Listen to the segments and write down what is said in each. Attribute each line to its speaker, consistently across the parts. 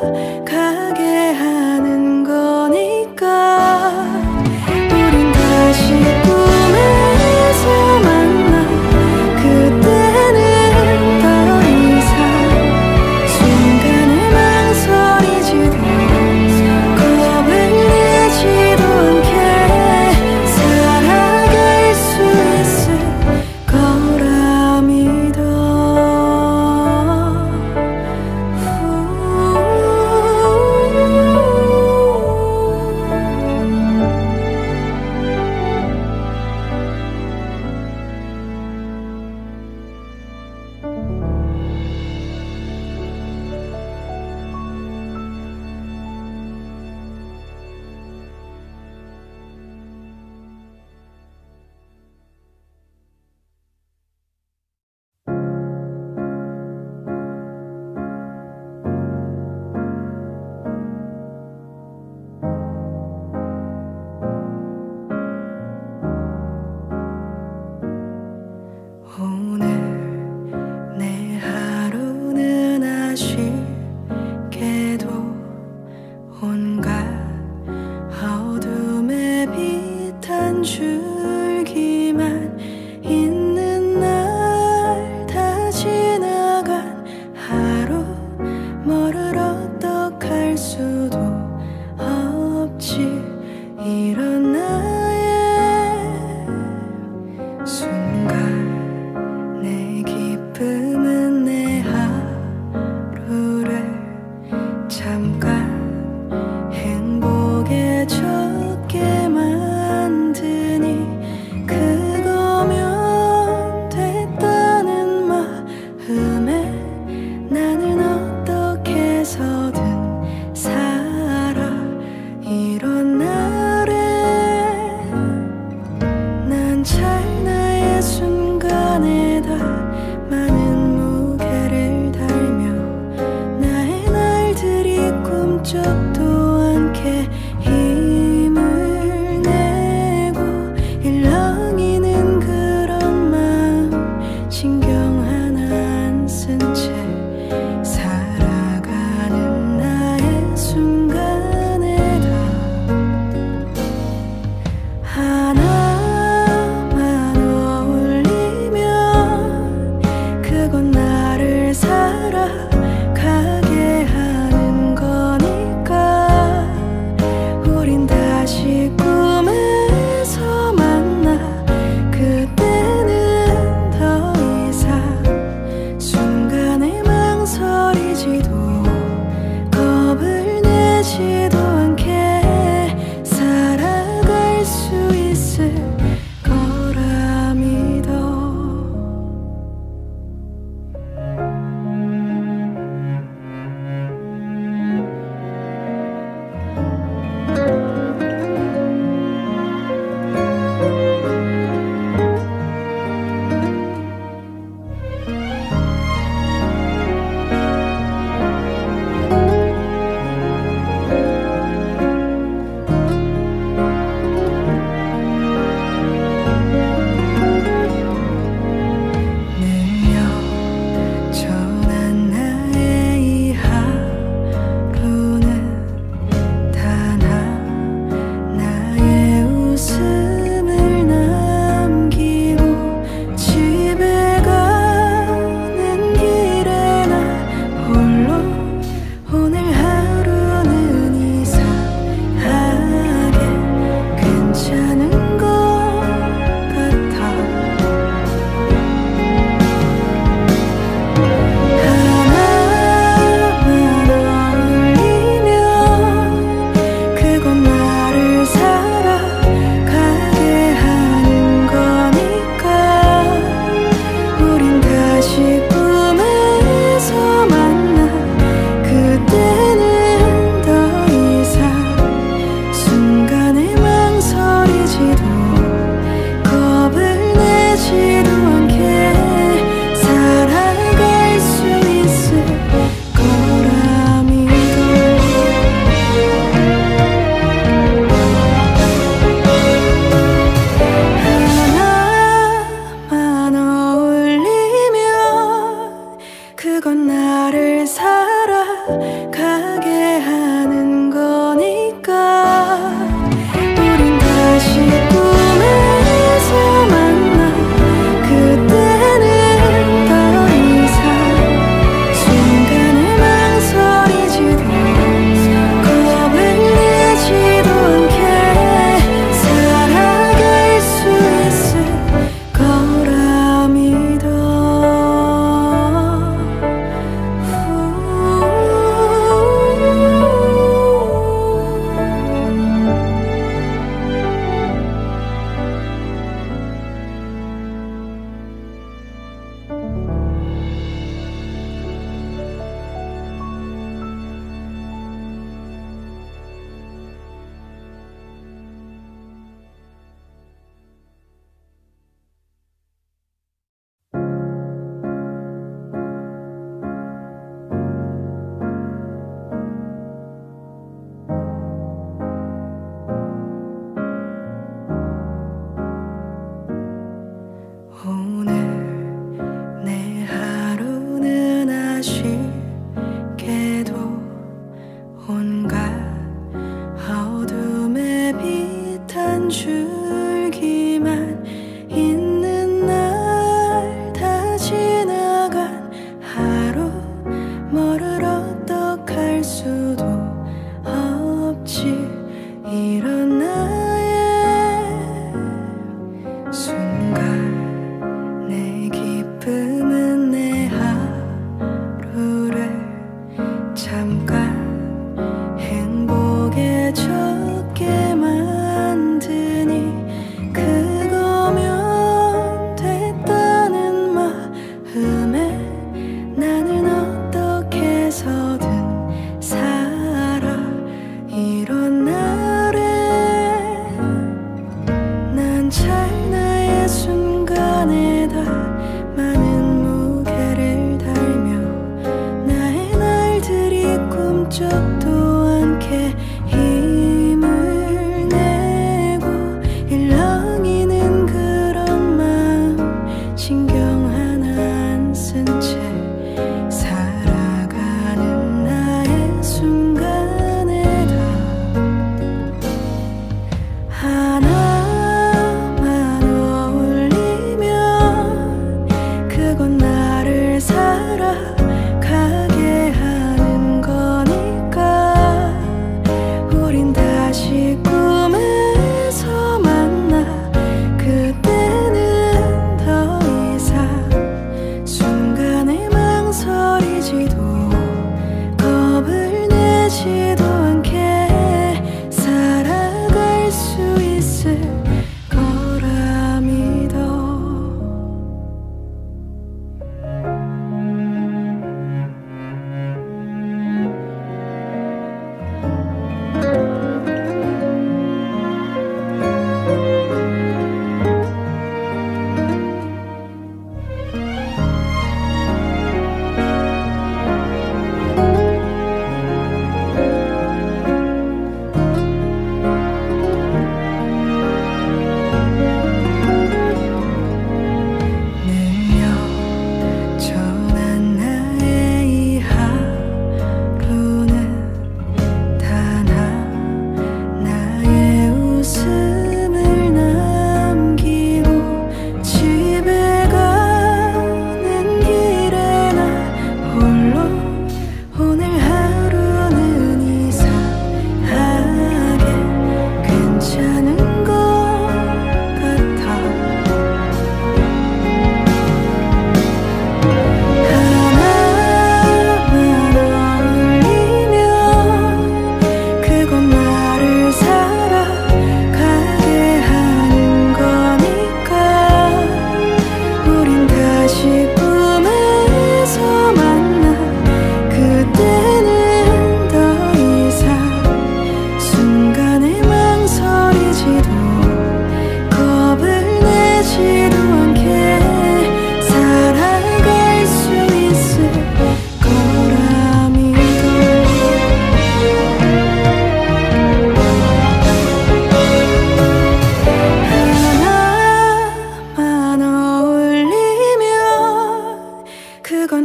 Speaker 1: 살아가게 하는 거니까. 우린 다시 꿈에서 만나. 그때는 더 이상 순간을 망설이지도 겁을 내지도 않게 살아갈 수 있을 거라 믿어. 오늘 내 하루는 아쉽게도 온갖 어둠에 빛한 줄기만 있는 날. 다 지나간 하루 뭐를 어떡할 수도 없지. 이런 나의 순간 내 기쁨은 내 하루를 잠깐 행복에 젖게 만드니 그거면 됐다는 마음에 나는 어떻게 해서든 살아. 이런 날에 난 찰나의 순간에다 많은 무게를 달며 나의 날들이 꿈쩍도 않게 힘을 내고 일렁이는 그런 마음 신경 하나 안 쓴 채 살아가는 나의 순간에다 하나만 어울리면 그건 나를 살아가게 하는 거니까. 우린 다시 꿈에서 만나. 그때는 더 이상 순간을 망설이지도 겁을 내지도 않게 살아갈 수 있을 거라 믿어. 늘려져난 나의 이 하루는 단 하나의 웃음을 남기고 집에 가는 길에 나 홀로 오늘 하루는 이상하게 괜찮은 것 같아. 하나만 어울리면 그건 나를 살아가게 하는 거니까. 우린 다시 꿈에서 만나. 그때는 더 이상 순간을 망설이지도 겁을 내지도 않게 살아갈 수 있을 거라 믿어. 하나만 어울리면 그건 나를 살아 가게 하는 거니까. 우린 다시 꿈에서 만나. 그때는 더 이상 순간을 망설이지도 겁을 내지도 않게 살아갈 수 있을 거라 믿어. 후.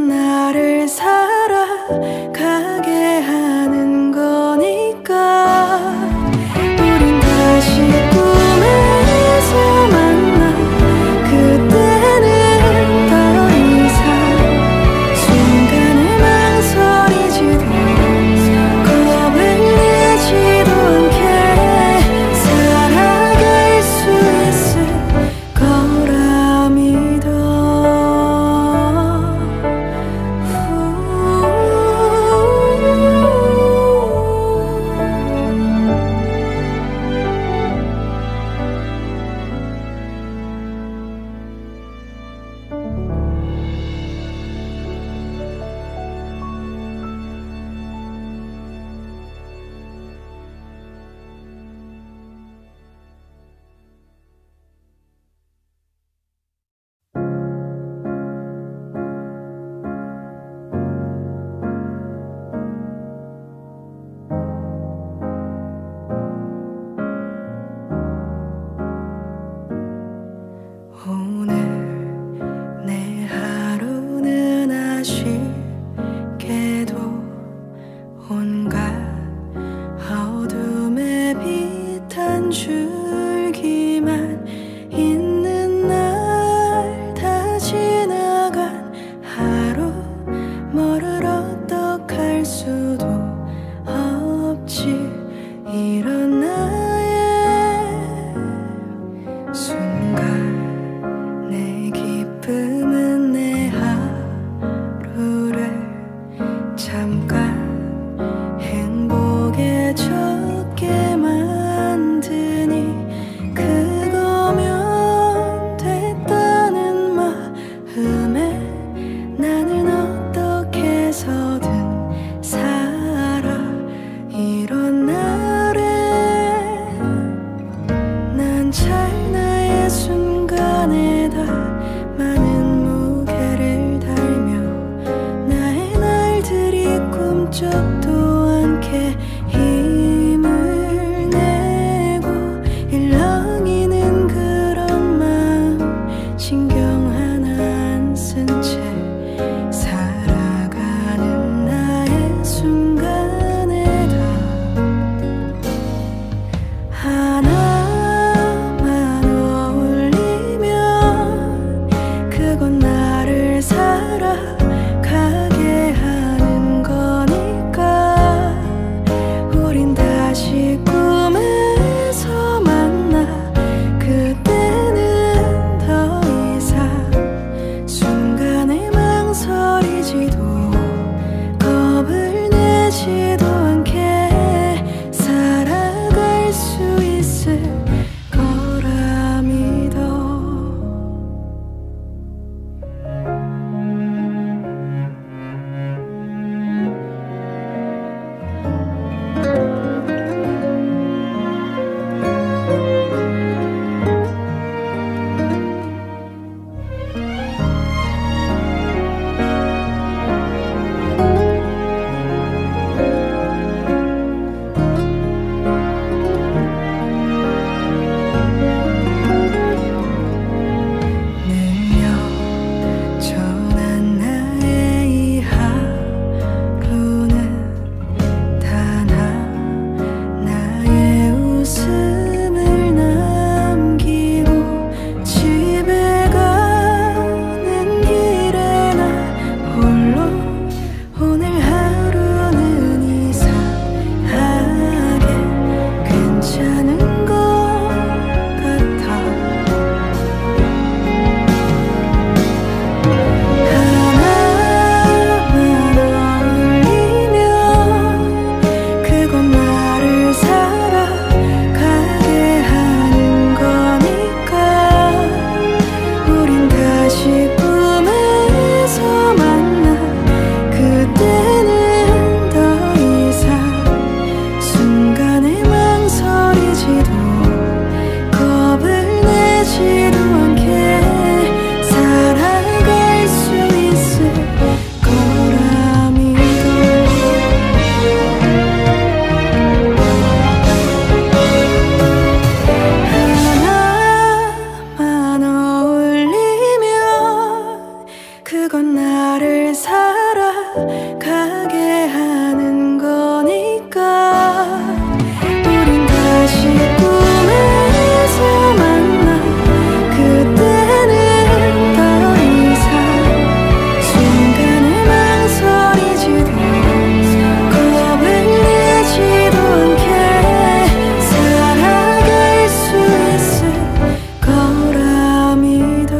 Speaker 1: 나를 살아가게 하는 거니까. 우린 다시 꿈에서 만나. 그때는 더 이상 순간을 망설이지도 겁을 내지도 않게 살아갈 수 있을 거라 믿어. 살아가게 하는 거니까 우린 다시 꿈에서 만나 그때는 더 이상 순간을 망설이지도 겁을 내지도 않게 살아갈 수 있을 거라 믿어.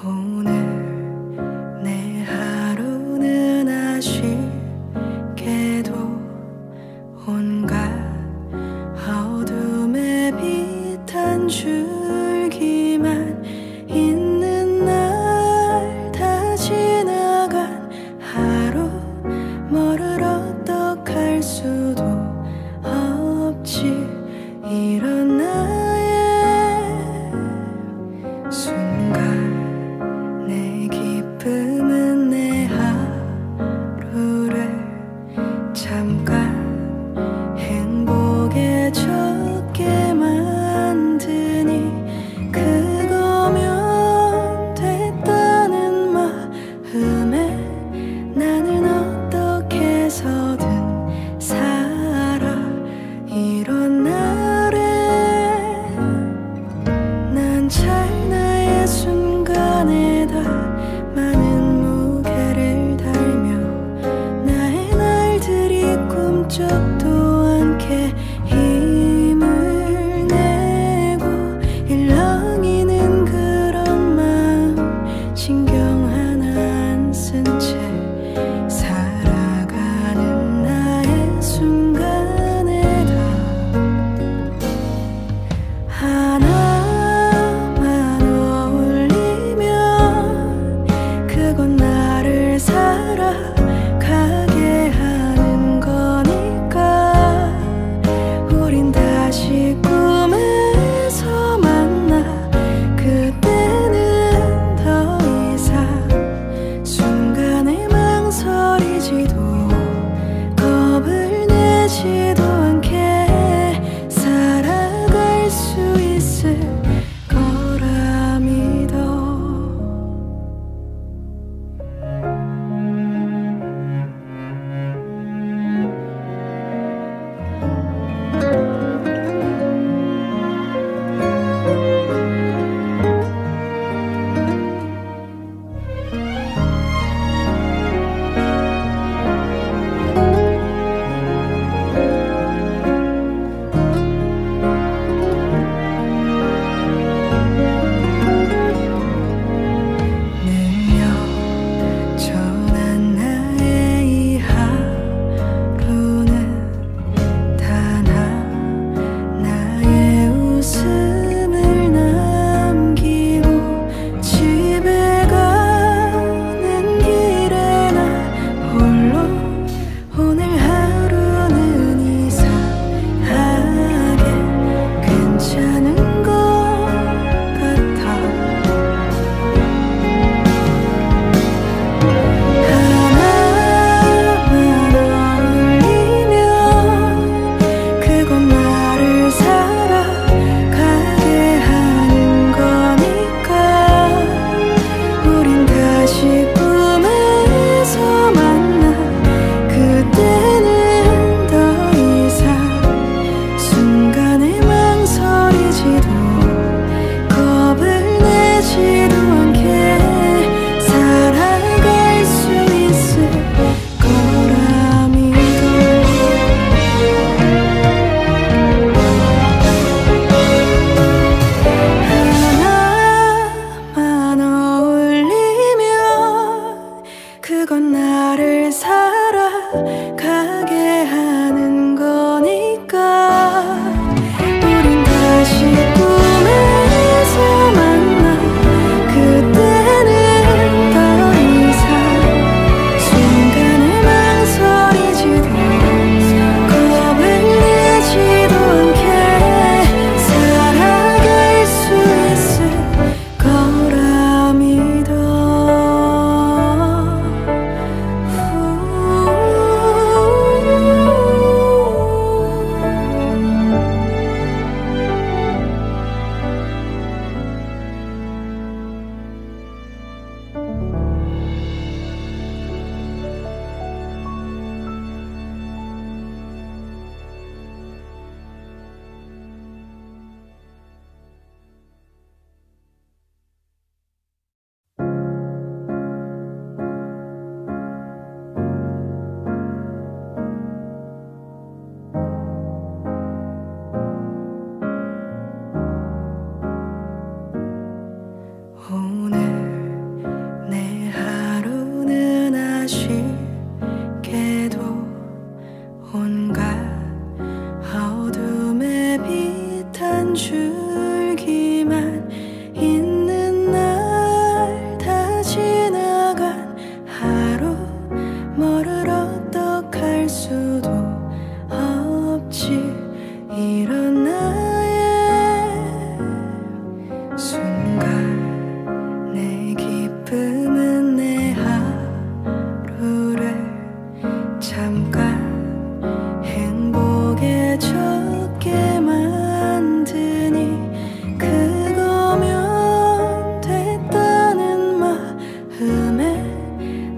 Speaker 1: 오늘 내 하루는 아쉽게도 온갖 어둠에 빛 한 줄기만 있는 날 다 지나간 하루 뭐를 어떡할 수도 없지. 이런 나의 순간 내 기쁨은 내 하루를 잠깐 행복에 적게 만드니 그거면 됐다는 마음에 나는 어떻게 해서든 살아. 이런 날에 난 찰나의 순간에다 많은 무게를 달며 나의 날들이 꿈쩍도 않게 힘을 내고 일렁이는 그런 마음 신경 하나 안 쓴 채 살아가는 나의 순간에다 하나만 어울리면 그건 나를 살아가게 하는 거니까 가게 하는 거니까. 우린 다시 꿈에서 만나. 그때는 더 이상 순간을 망설이지도 겁을 내지도 않게 살아갈 수 있을 거라 믿어. 오늘 내 하루는 아쉽게도 온갖 어둠에 빛 한 줄기만 있는 날. 다 지나간 하루 뭐를 어떡할 수도 없지. 이런 나의 순간 내 기쁨은 내 하루를 잠깐 행복에 젖게 만드니. 그거면 됐다는 마음에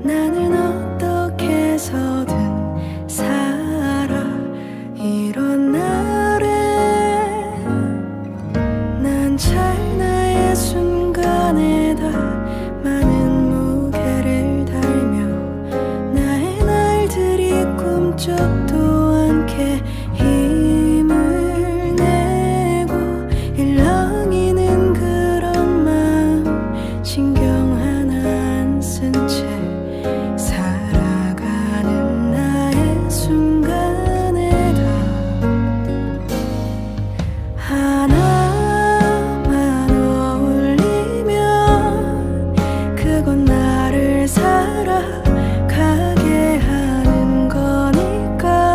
Speaker 1: 나는 어떻게 해서든 살아. 이런 날에 난 찰나의 순간에다 많은 무게를 달며 나의 날들이 꿈쩍도 않게 힘을 내고 일렁이는 그런 마음 신경 하나 안 쓴 채 살아가는 나의 순간에다 하나만 어울리면 그건 나를 살아가게 하는 거니까.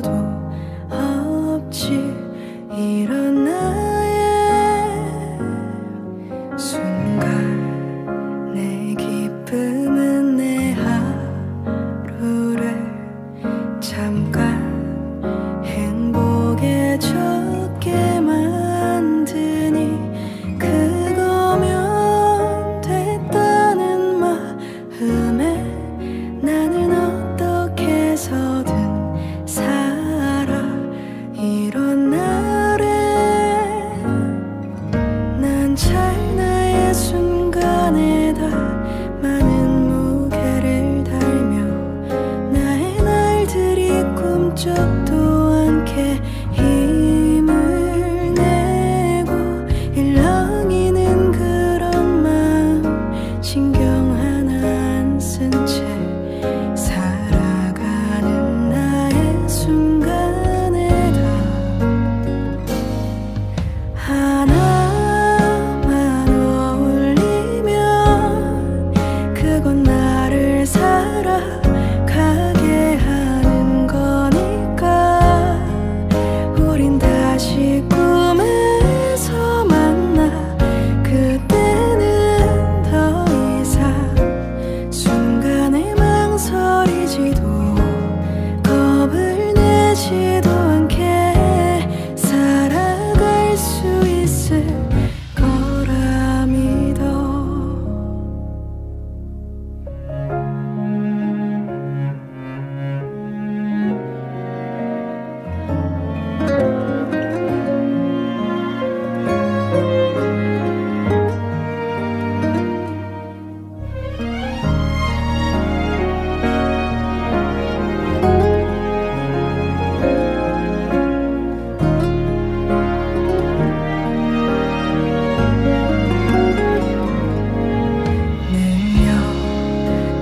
Speaker 1: 수도 없지. 이런 나의 순간 내 기쁨은 내 하루를 잠깐 행복에 젖게 만드니 그거면 됐다는 마음에 나는 어떻게 해서든 살아. 이런 날에 난 찰나의 순간에다 많은 무게를 달며 나의 날들이 꿈쩍도 않게 힘을 내고 일렁이는 그런 마음 신경 하나 안 쓴 채 살아가는 나의 순간에다 하나만 어울리면 그건 나를 살아가게 하는 거니까. 우린 다시 꿈에서 만나. 그때는 더 이상 순간에 망설이지도 겁을 내지도 않게 살아갈 수 있을 거라 믿어.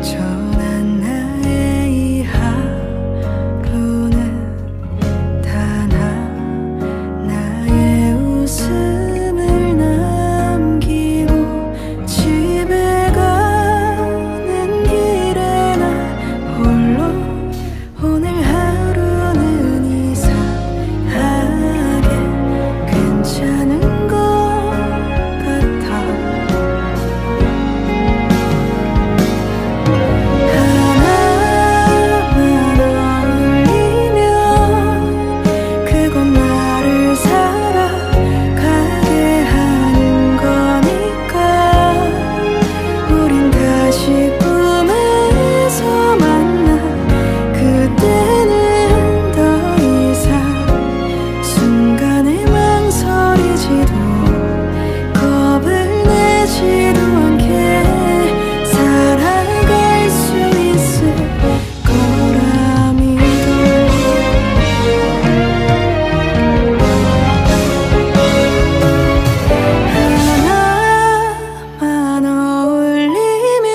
Speaker 1: 늘려져난 나의 이 하루는 단 하나의 웃음을 남기고 집에 가는 길에 나 홀로 오늘 하루는 이상하게 괜찮은 것 같아. 하나만 어울리면 그건 나를 살아가게 하는 거니까. 우린 다시 꿈에서 만나. 그때는 더 이상 순간에 망설이지도 겁을 내지도 않게 살아갈 수 있을 거라 믿어. 하나만 어울리면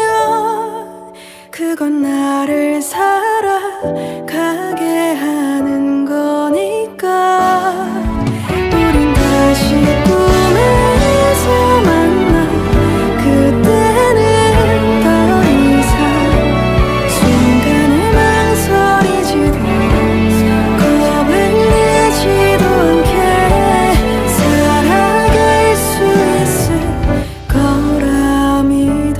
Speaker 1: 그건 나를 살아가게 하는 거니까. 우린 다시 꿈에서 만나. 그때는 더 이상 순간에 망설이지도 겁을 내지도 않게 살아갈 수 있을 거라 믿어.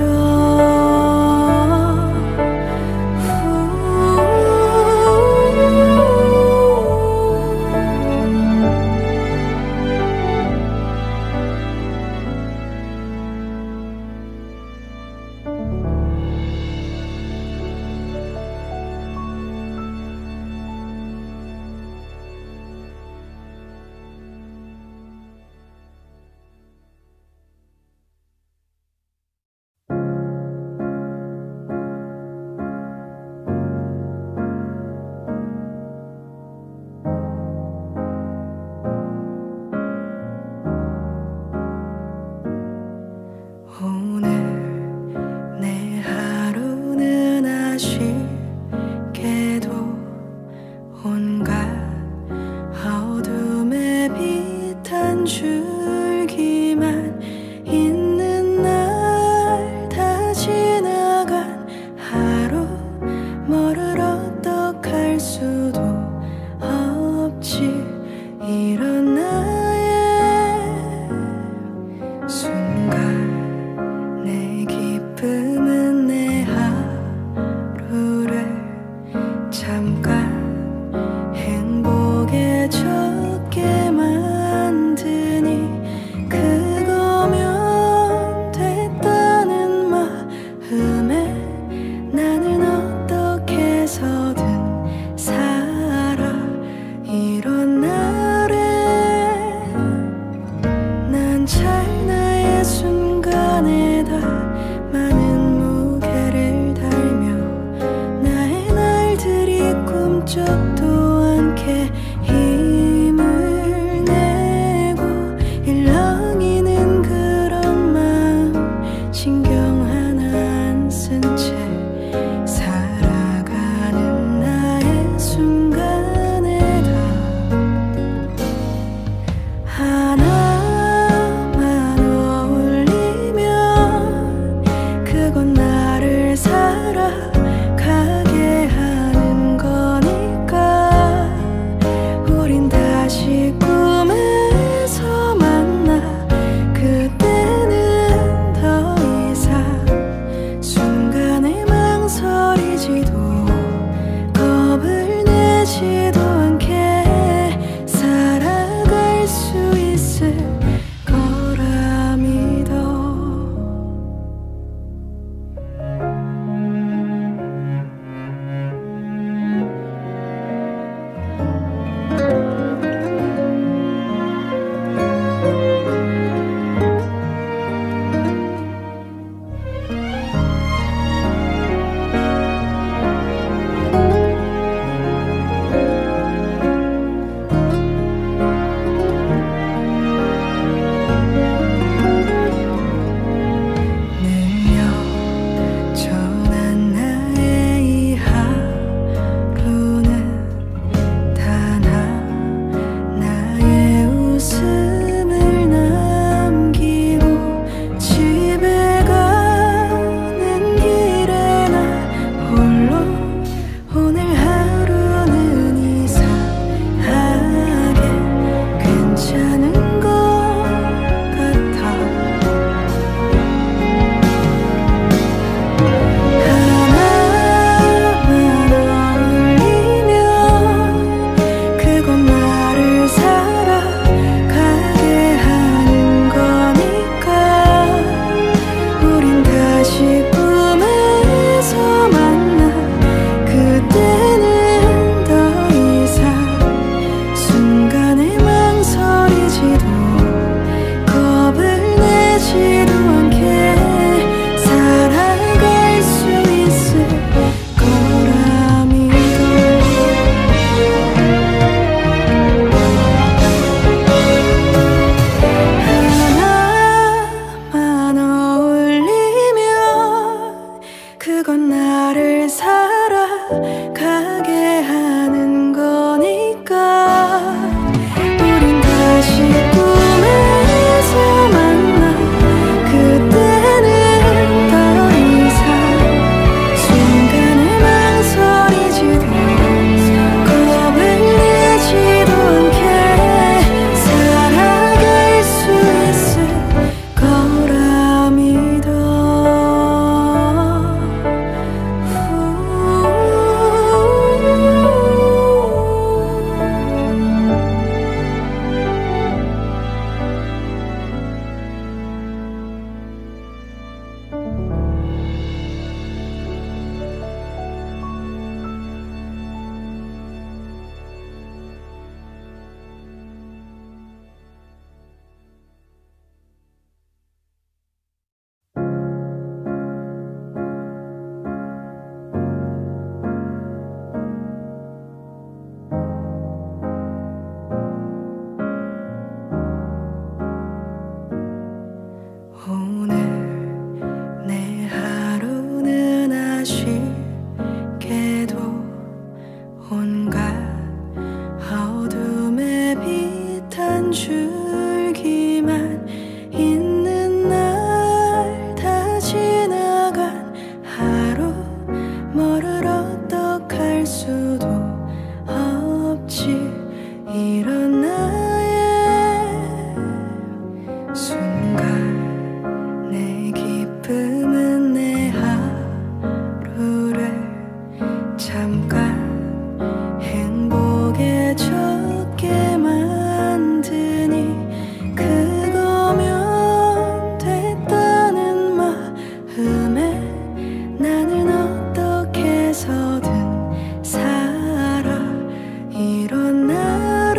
Speaker 1: 오늘 내 하루는 아쉽게도 온갖 어둠에 빛한 줄기만 있는 날 다 지나간 하루 뭐를 어떡할 수도 이런 날에 난 찰나의 순간에 다 많은 무게를 달며 나의 날들이 꿈쩍도 않게 힘을 내고 일렁이는 그런 마음 신경 하나 안 쓴 채 살아가는 나의 순간에 다 하나만 어울리면 그건 나를 살아가게 하는 거니까 우린 다시 꿈에서 만나 그때는 더 이상 순간에 망설이지도 겁을 내지도 않게 살아갈 수 있을 거라 믿어. 늘려져난 나의 이 하루는 단 하나의 웃음을 남기고 집에 가는 길에 나 홀로 오늘 하루는 이상하게 괜찮은 것 같아. 하나만 어울리면 그건 나를 살아가게 하는 거니까 우린 다시 꿈에서 만나 그때는 더 이상 순간에 망설이지도 겁을 내지도 않게 살아갈 수 있을 거라 믿어. 하나만 어울리면 그건 나를 살아가게 하는 거니까 우린 다시 꿈에서 만나 그때는 더 이상 순간에 망설이지도 겁을 내지도 않게 살아갈 수 있을 거라 믿어. 오늘 내 하루는 아쉽게도 온갖 어둠에 빛 한 줄기만 있는 날 다 지나간 하루 뭐를 어떡할 수도 없지. 이런 나의 순간 내 기쁨은 내 하루를 잠깐 행복에 적게 만드니 그거면 됐다는 마음에 나는 어떻게 해서든 살아. 이런 나를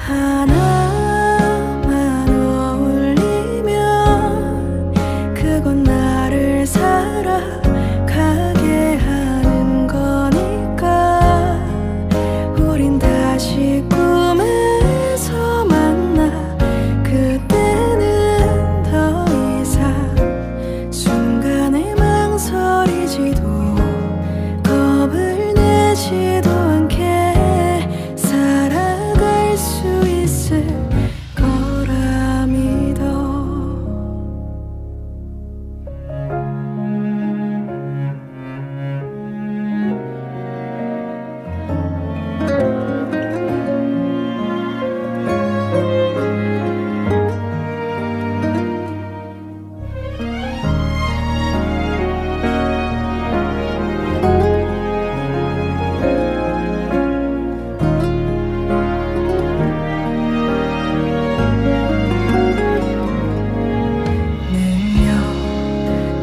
Speaker 1: 하나만 어울리면 그건 나를 살아가게 하는 거니까. 우린 다시 꿈에서 만나. 그때는 더 이상 순간에 망설이지도 겁을 내지도 않게 살아갈 수 있을 거라 믿어.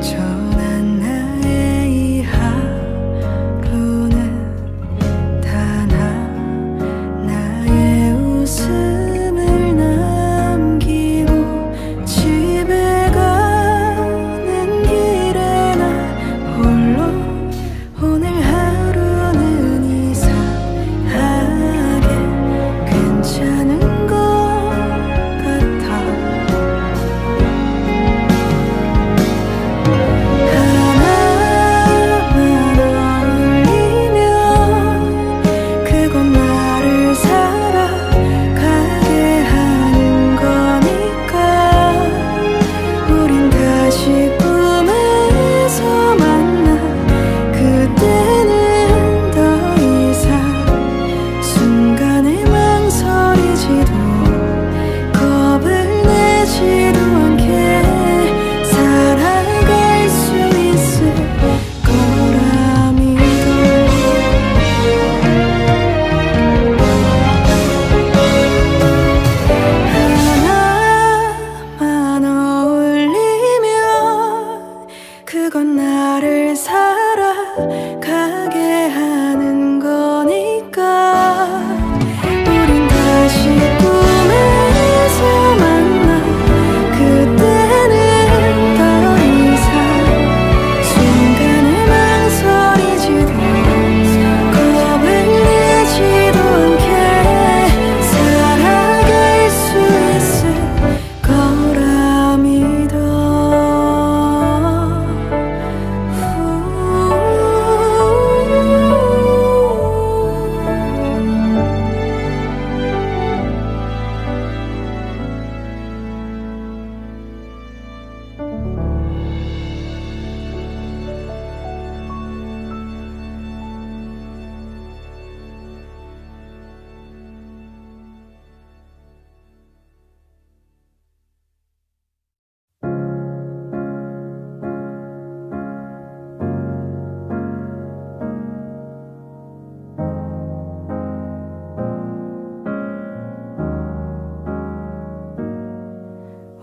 Speaker 1: 늘려져난 나의 이 하루는 단 하나의 웃음을 남기고 집에 가는 길에 나 홀로 오늘 하루는 이상하게 괜찮은 것 같아. 하나만 어울리면 그건 나를 살아가게 하는 거니까. 우린 다시 꿈에서 만나. 그때는 더 이상 순간에 망설이지도 겁을 내지도 않게 살아갈 수 있을 거라 믿어. 하나만 어울리면 그건 나를 살아가게 하는 거니까. 우린 다시 꿈에서 만나. 그때는 더 이상 순간에 망설이지도 겁을 내지도 않게 살아갈 수 있을 거라 믿어.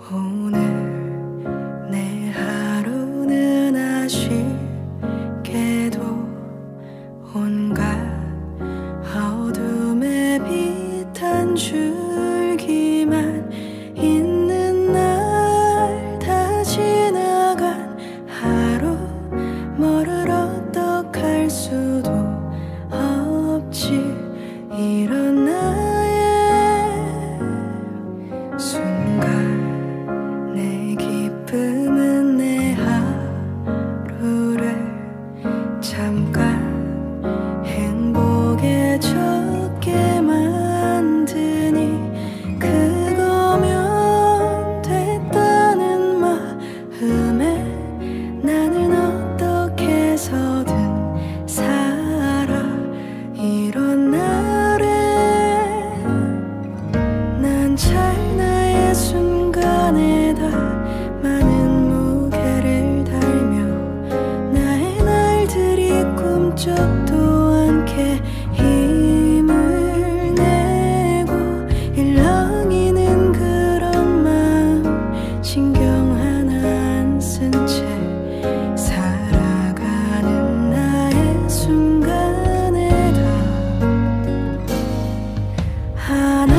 Speaker 1: 오늘 내 하루는 아쉽게도 온갖 어둠에 빛 한 줄기만 있는 날. 다 지나간 하루 뭐를 어떡할 수도 없지. 이런 나의 순간 내 기쁨은 내 하루를 잠깐 행복에 적게 만드니. 그거면 됐다는 마음에 나는 어떻게 해서든 살아. 이런 날에 난 찰나의 순간에다 많은 무게를 달며 나의 날들이 꿈쩍도 않게 힘을 내고 일렁이는 그런 마음 신경 하나 안 쓴 채 살아가는 나의 순간에다 하나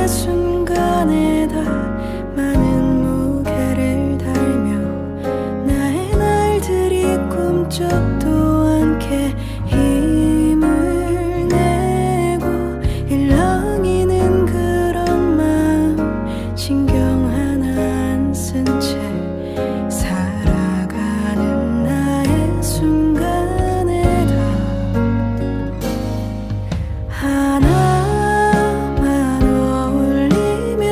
Speaker 1: 나의 순간에 다 많은 무게를 달며 나의 날들이 꿈쩍도 않게 힘을 내고 일렁이는 그런 마음 신경 하나 안 쓴 채 살아가는 나의 순간에 다 하나만 어울리면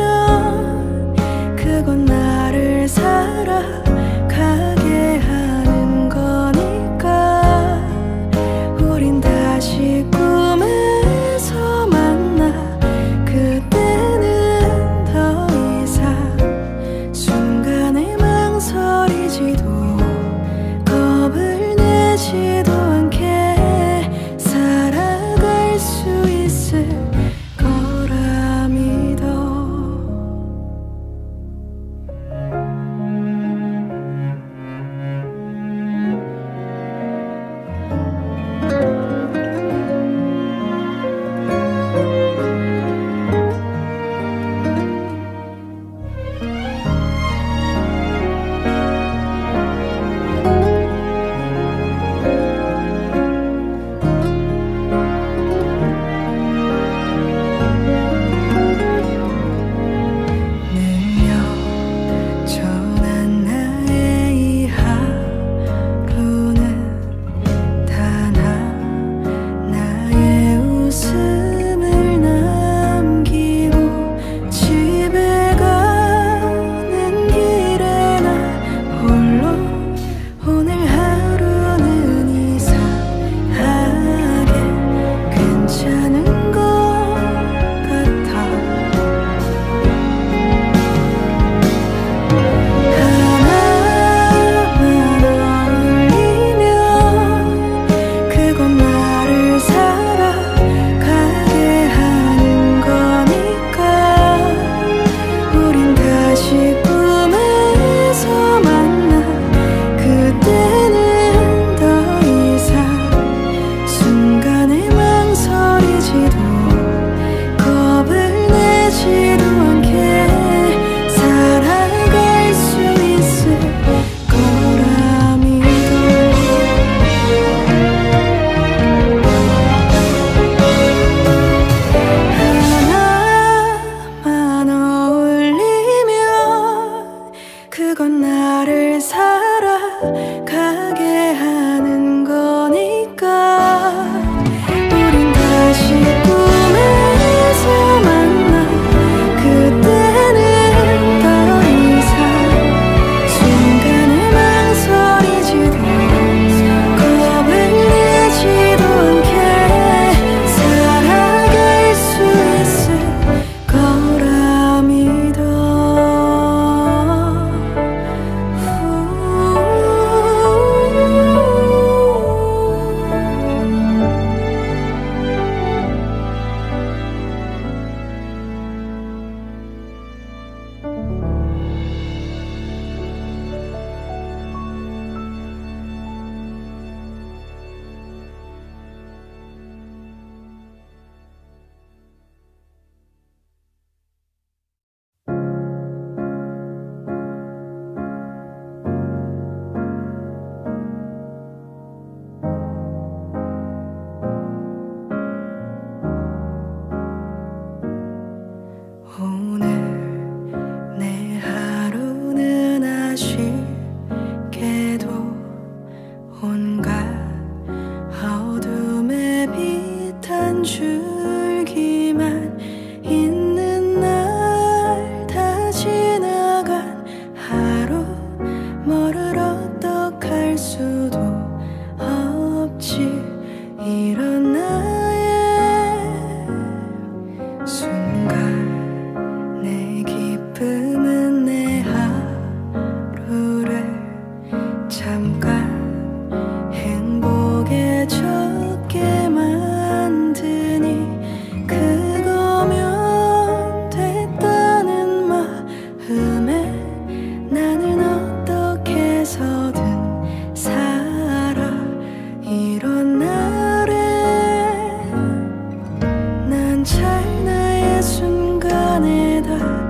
Speaker 1: 순간에 다